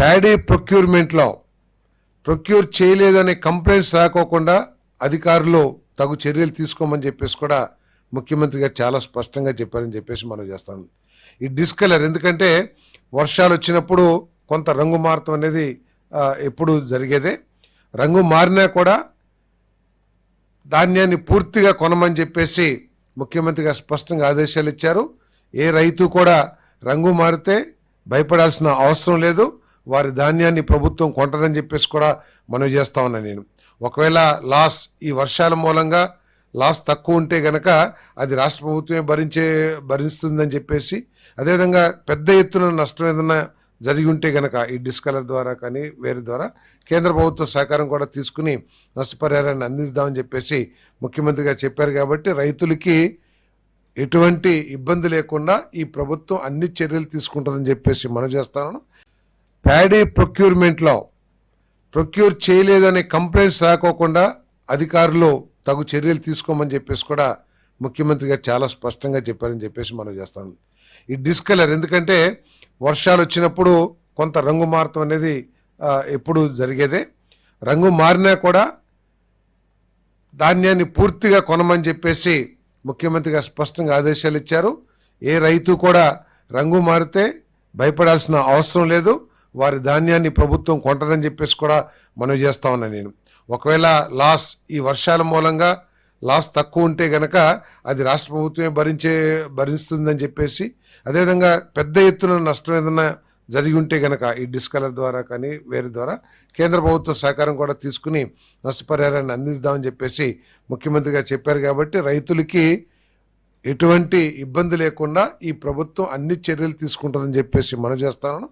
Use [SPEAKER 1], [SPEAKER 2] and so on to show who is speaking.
[SPEAKER 1] Paddy ప్రొక్యూర్మెంట్లో procure చేయలేదనే complaints రాకోకుండా అధికారులు తగు చర్యలు తీసుకోమని చెప్పేసి కూడా ముఖ్యమంత్రి గారు చాలా స్పష్టంగా చెప్పారని చెప్పేసి మనం చేస్తాం. ఈ డిస్కలర్ ఎందుకంటే వర్షాలు వచ్చినప్పుడు కొంత రంగు మారటం అనేది ఎప్పుడు జరిగేదే. రంగు మారినా కూడా ధాన్యాన్ని పూర్తిగా కొనమని చెప్పేసి ముఖ్యమంత్రి గారు స్పష్టంగా ఆదేశాలు ఇచ్చారు. ఏ రైతు కూడా రంగు మారితే భయపడాల్సిన అవసరం లేదు, వారి ధాన్యాన్ని ప్రభుత్వం కొంటదని చెప్పేసి కూడా మనం చేస్తా ఉన్నాను నేను. ఒకవేళ లాస్ ఈ వర్షాల మూలంగా లాస్ తక్కువ ఉంటే గనక అది రాష్ట్ర ప్రభుత్వమే భరిస్తుందని చెప్పేసి, అదేవిధంగా పెద్ద ఎత్తున నష్టం ఏదైనా జరిగి ఉంటే గనక ఈ డిస్కలర్ ద్వారా కానీ వేరే ద్వారా కేంద్ర ప్రభుత్వ సహకారం కూడా తీసుకుని నష్టపరిహారాన్ని అందిస్తామని చెప్పేసి ముఖ్యమంత్రి గారు చెప్పారు. కాబట్టి రైతులకి ఎటువంటి ఇబ్బంది లేకుండా ఈ ప్రభుత్వం అన్ని చర్యలు తీసుకుంటుందని చెప్పేసి మనం చేస్తాను. ప్యాడీ ప్రొక్యూర్మెంట్లో ప్రొక్యూర్ చేయలేదనే కంప్లైంట్స్ రాకోకుండా అధికారులు తగు చర్యలు తీసుకోమని చెప్పేసి కూడా ముఖ్యమంత్రి గారు చాలా స్పష్టంగా చెప్పారని చెప్పేసి మనం చేస్తాం. ఈ డిస్కలర్ ఎందుకంటే వర్షాలు వచ్చినప్పుడు కొంత రంగు మారటం అనేది ఎప్పుడు జరిగేదే. రంగు మారినా కూడా ధాన్యాన్ని పూర్తిగా కొనమని చెప్పేసి ముఖ్యమంత్రి గారు స్పష్టంగా ఆదేశాలు ఇచ్చారు. ఏ రైతు కూడా రంగు మారితే భయపడాల్సిన అవసరం లేదు, వారి ధాన్యాన్ని ప్రభుత్వం కొంటదని చెప్పేసి కూడా మనం చేస్తా ఉన్నాను నేను. ఒకవేళ లాస్ ఈ వర్షాల మూలంగా లాస్ తక్కువ ఉంటే గనక అది రాష్ట్ర ప్రభుత్వమే భరిస్తుందని చెప్పేసి, అదేవిధంగా పెద్ద ఎత్తున నష్టం ఏదైనా జరిగి ఉంటే గనక ఈ డిస్కలర్ ద్వారా కానీ వేరే ద్వారా కేంద్ర ప్రభుత్వ సహకారం కూడా తీసుకుని నష్టపరిహారాన్ని అందిస్తామని చెప్పేసి ముఖ్యమంత్రి గారు చెప్పారు. కాబట్టి రైతులకి ఎటువంటి ఇబ్బంది లేకుండా ఈ ప్రభుత్వం అన్ని చర్యలు తీసుకుంటుందని చెప్పేసి మనం చేస్తాను.